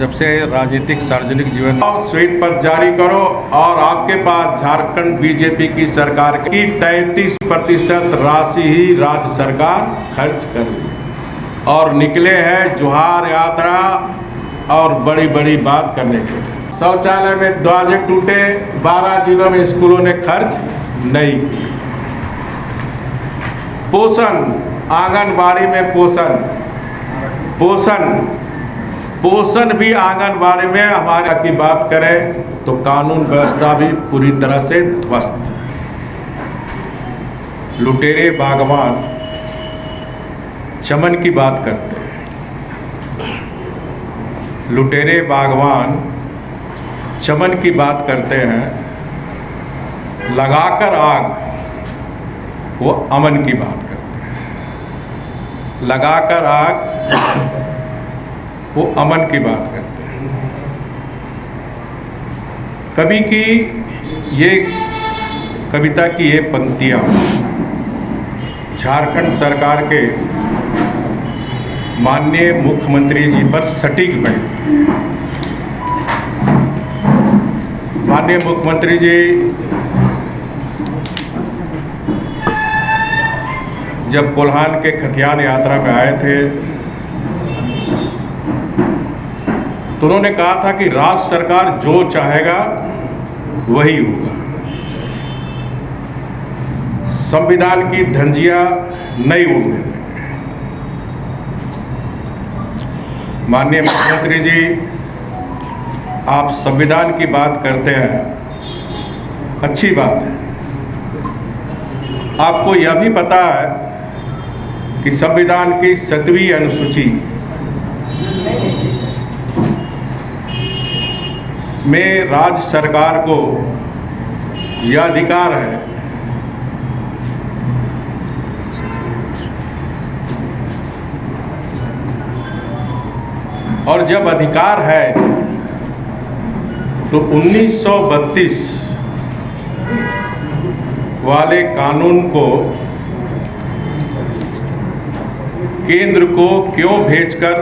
जब से राजनीतिक सार्वजनिक जीवन श्वेत पत्र जारी करो और आपके पास झारखंड बीजेपी की सरकार की 33% राशि ही राज्य सरकार खर्च कर रही और निकले हैं जोहार यात्रा और बड़ी बड़ी बात करने के लिए। शौचालय में दरवाजे टूटे, 12 जिलों में स्कूलों ने खर्च नहीं किए। पोषण, आंगनबाड़ी में पोषण भी आंगनबाड़ी में हमारे की बात करें तो कानून व्यवस्था भी पूरी तरह से ध्वस्त। लुटेरे बागवान चमन की बात करते हैं, लुटेरे बागवान चमन की बात करते हैं, लगाकर आग वो अमन की बात करते हैं, लगाकर आग वो अमन की बात करते हैं। कवि की ये कविता की ये पंक्तियाँ झारखंड सरकार के माननीय मुख्यमंत्री जी पर सटीक बैठती। माननीय मुख्यमंत्री जी जब कोल्हान के खतियान यात्रा में आए थे तो उन्होंने कहा था कि राज्य सरकार जो चाहेगा वही होगा। संविधान की धंजिया नहीं उड़ने देंगे। माननीय मुख्यमंत्री जी, आप संविधान की बात करते हैं, अच्छी बात है। आपको यह भी पता है कि संविधान की 7वीं अनुसूची में राज्य सरकार को यह अधिकार है और जब अधिकार है तो 1932 वाले कानून को केंद्र को क्यों भेजकर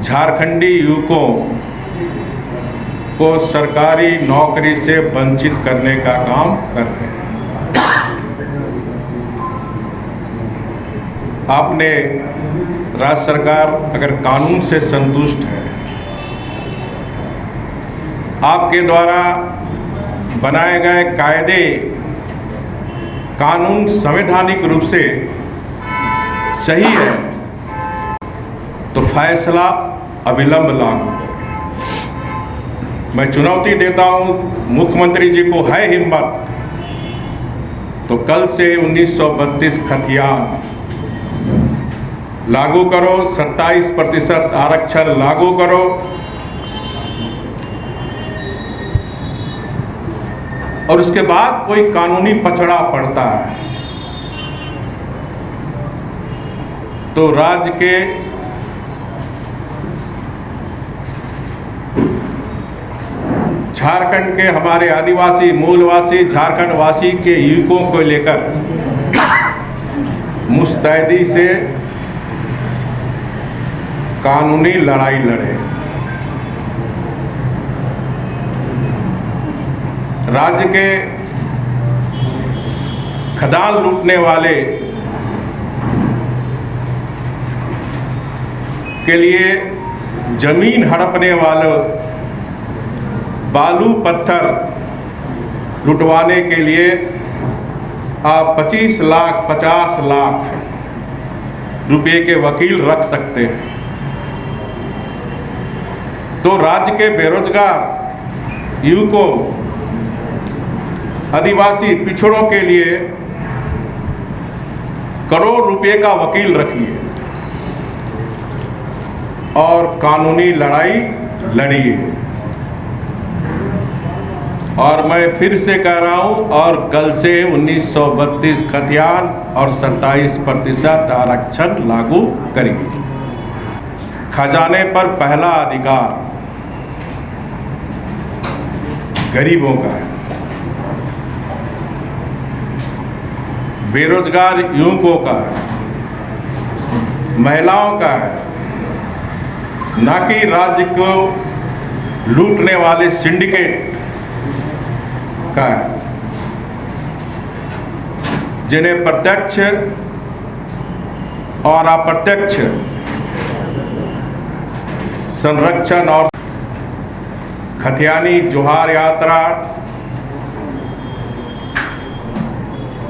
झारखंडी युवकों को सरकारी नौकरी से वंचित करने का काम कर रहे हैं। आपने राज्य सरकार अगर कानून से संतुष्ट है, आपके द्वारा बनाए गए कायदे कानून संवैधानिक रूप से सही है तो फैसला अविलंब लागू करें। मैं चुनौती देता हूं मुख्यमंत्री जी को, है हिम्मत तो कल से 1932 खतियान लागू करो, 27% आरक्षण लागू करो और उसके बाद कोई कानूनी पचड़ा पड़ता है तो राज्य के झारखंड के हमारे आदिवासी मूलवासी झारखंड वासी के युवकों को लेकर मुस्तैदी से कानूनी लड़ाई लड़े। राज्य के खदान लूटने वाले के लिए जमीन हड़पने वालों, बालू पत्थर लुटवाने के लिए आप 25 लाख 50 लाख रुपए के वकील रख सकते हैं। तो राज्य के बेरोजगार युवकों, आदिवासी पिछड़ों के लिए करोड़ रुपए का वकील रखिए और कानूनी लड़ाई लड़िए। और मैं फिर से कह रहा हूं, और कल से 1932 खतियान और 27% आरक्षण लागू करिए। खजाने पर पहला अधिकार गरीबों का है, बेरोजगार युवकों का है, महिलाओं का है, न कि राज्य को लूटने वाले सिंडिकेट का है, जिन्हें प्रत्यक्ष और अप्रत्यक्ष संरक्षण और खतियानी जोहार यात्रा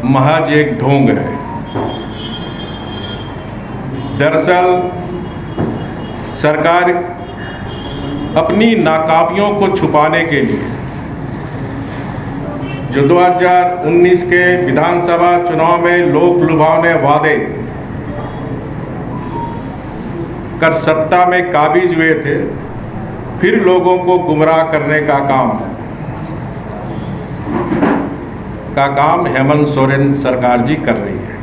महज एक ढोंग है। दरअसल सरकार अपनी नाकामियों को छुपाने के लिए जो 2019 के विधानसभा चुनाव में लोक लुभावने वादे कर सत्ता में काबिज हुए थे, फिर लोगों को गुमराह करने का काम हेमंत सोरेन सरकार जी कर रही है।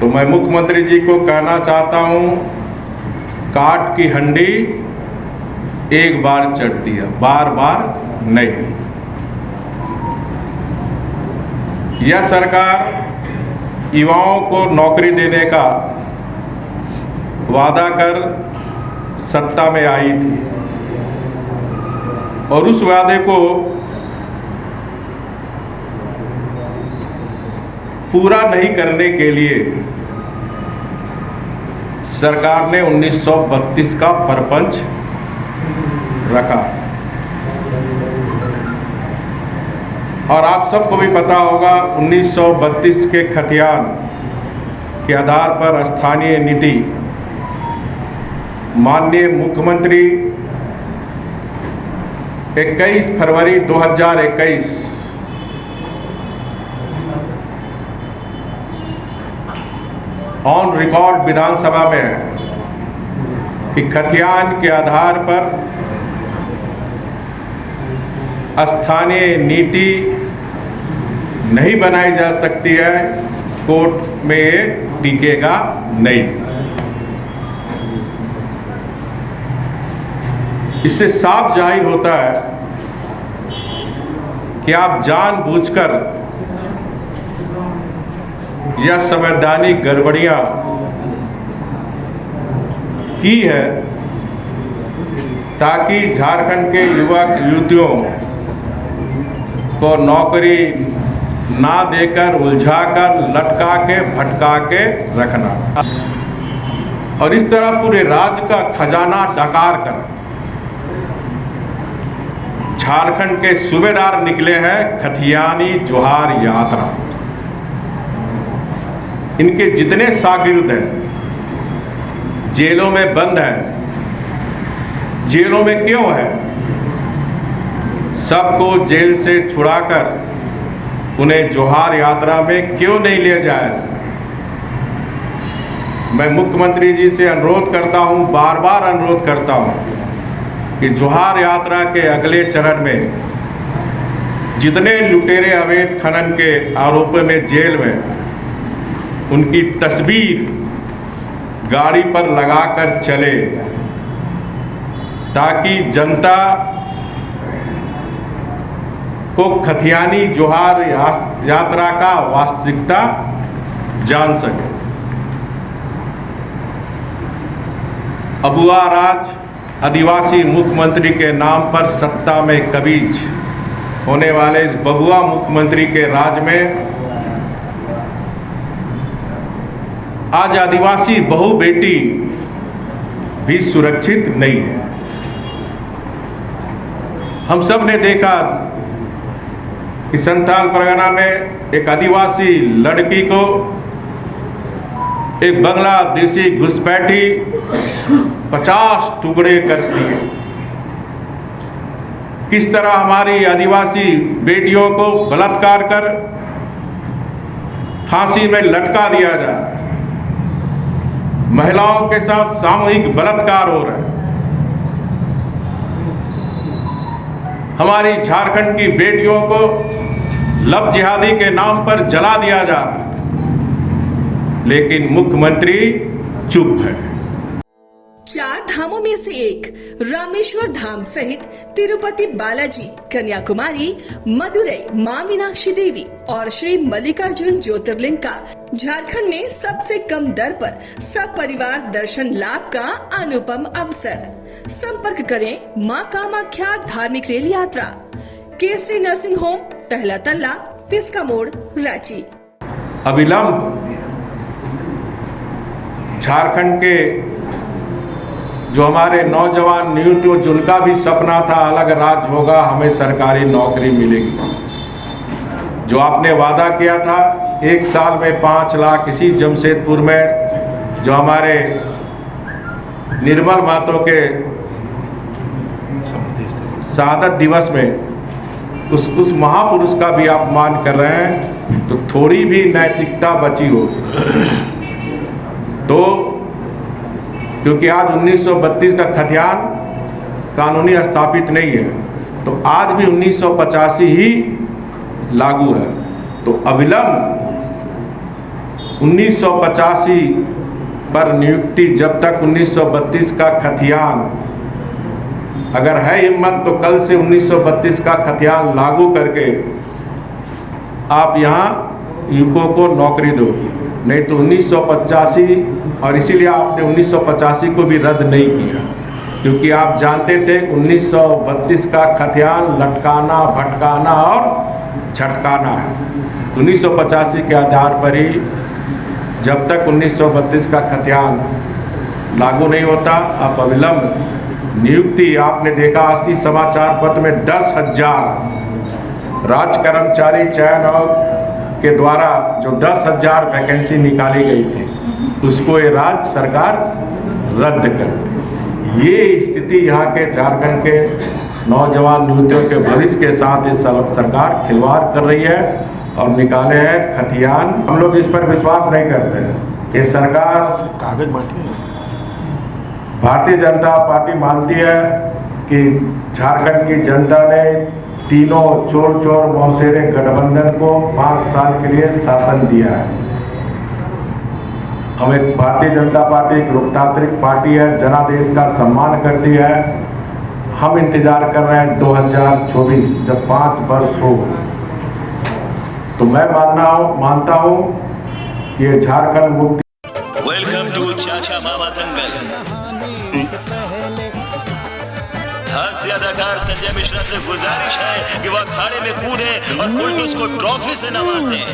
तो मैं मुख्यमंत्री जी को कहना चाहता हूं, काठ की हंडी एक बार चढ़ती है, बार बार नहीं। यह सरकार युवाओं को नौकरी देने का वादा कर सत्ता में आई थी और उस वादे को पूरा नहीं करने के लिए सरकार ने 1932 का परपंच रखा। और आप सबको भी पता होगा 1932 के खतियान के आधार पर स्थानीय नीति माननीय मुख्यमंत्री 21 फरवरी 2021 ऑन रिकॉर्ड विधानसभा में है कि खतियान के आधार पर स्थानीय नीति नहीं बनाई जा सकती है, कोर्ट में ये टिकेगा नहीं। इससे साफ जाहिर होता है कि आप जानबूझकर यह संवैधानिक गड़बड़ियां की है ताकि झारखंड के युवक युवतियों को नौकरी ना देकर उलझाकर लटका के भटका के रखना और इस तरह पूरे राज्य का खजाना डकार कर झारखंड के सूबेदार निकले हैं खतियानी जोहार यात्रा। इनके जितने शागिर्द हैं जेलों में बंद हैं। जेलों में क्यों है? सबको जेल से छुड़ाकर उन्हें जोहार यात्रा में क्यों नहीं ले जाया जाए? मैं मुख्यमंत्री जी से अनुरोध करता हूं, बार बार अनुरोध करता हूं कि जोहार यात्रा के अगले चरण में जितने लुटेरे अवैध खनन के आरोपों में जेल में, उनकी तस्वीर गाड़ी पर लगाकर चले ताकि जनता को खतियानी जोहार यात्रा का वास्तविकता जान सके। अबुआ राज आदिवासी मुख्यमंत्री के नाम पर सत्ता में कबीज होने वाले इस बबुआ मुख्यमंत्री के राज में आज आदिवासी बहु बेटी भी सुरक्षित नहीं है। हम सब ने देखा कि संथाल परगना में एक आदिवासी लड़की को एक बांग्लादेशी घुसपैठी 50 टुकड़े कर दिए। किस तरह हमारी आदिवासी बेटियों को बलात्कार कर फांसी में लटका दिया जा रहा है। महिलाओं के साथ सामूहिक बलात्कार हो रहा है। हमारी झारखंड की बेटियों को लव जिहादी के नाम पर जला दिया जा रहा है, लेकिन मुख्यमंत्री चुप है। चार धामों में से एक रामेश्वर धाम सहित तिरुपति बालाजी, कन्याकुमारी, मदुरई मां मीनाक्षी देवी और श्री मल्लिकार्जुन ज्योतिर्लिंग का झारखंड में सबसे कम दर पर सब परिवार दर्शन लाभ का अनुपम अवसर। संपर्क करें मां कामाख्या धार्मिक रेल यात्रा, केसरी नर्सिंग होम, पहला तल्ला, पिस्का मोड़, रांची। अविलंब झारखंड के जो हमारे नौजवान नियुक्तियों, जिनका भी सपना था अलग राज्य होगा, हमें सरकारी नौकरी मिलेगी, जो आपने वादा किया था 1 साल में 5 लाख, इसी जमशेदपुर में जो हमारे निर्मल महतो के शहादत दिवस में उस महापुरुष का भी अपमान कर रहे हैं, तो थोड़ी भी नैतिकता बची हो तो, क्योंकि आज 1932 का खतियान कानूनी स्थापित नहीं है, तो आज भी 1985 ही लागू है। तो अविलंब 1985 पर नियुक्ति, जब तक 1932 का खतियान, अगर है हिम्मत तो कल से 1932 का खतियान लागू करके आप यहाँ युवकों को नौकरी दो, नहीं तो 1985, और इसीलिए आपने 1985 को भी रद्द नहीं किया, क्योंकि आप जानते थे 1932 का खतियान लटकाना, भटकाना और झटकाना है। तो 1985 के आधार पर ही जब तक 1932 का खतियान लागू नहीं होता, आप अविलंब नियुक्ति, आपने देखा 80 समाचार पत्र में 10,000 राज्य कर्मचारी चयन आयोग के द्वारा जो 10,000 वैकेंसी निकाली गई थी, उसको ये राज्य सरकार रद्द कर दी। ये स्थिति यहाँ के झारखंड के नौजवान नियुक्तियों के भविष्य के साथ इस सरकार खिलवाड़ कर रही है और निकाले हैं खतियान। हम लोग इस पर विश्वास नहीं करते। ये सरकार, कागज भारतीय जनता पार्टी मानती है कि झारखंड की जनता ने तीनों चोर मौसेरे गठबंधन को 5 साल के लिए शासन दिया है। हमें भारतीय जनता पार्टी एक लोकतांत्रिक पार्टी है, जनादेश का सम्मान करती है। हम इंतजार कर रहे हैं 2024 जब 5 वर्ष हो, तो मैं मानता हूँ कि ये झारखंड मुक्ति। वेलकम टू चाचा मामा दंगल। हास्य अदाकार संजय मिश्रा से गुजारिश है कि वह अखाड़े में कूदे और फुलटूस को ट्रॉफी से नवाजे।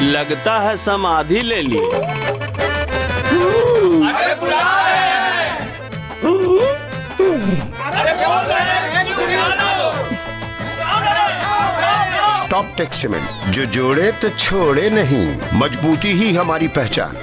लगता है समाधि ले ली। अरे बुला रहे हैं। अरे बोल रहे हैं कि बुला लो। टॉप टेक सीमेंट, जो जोड़े तो छोड़े नहीं, मजबूती ही हमारी पहचान।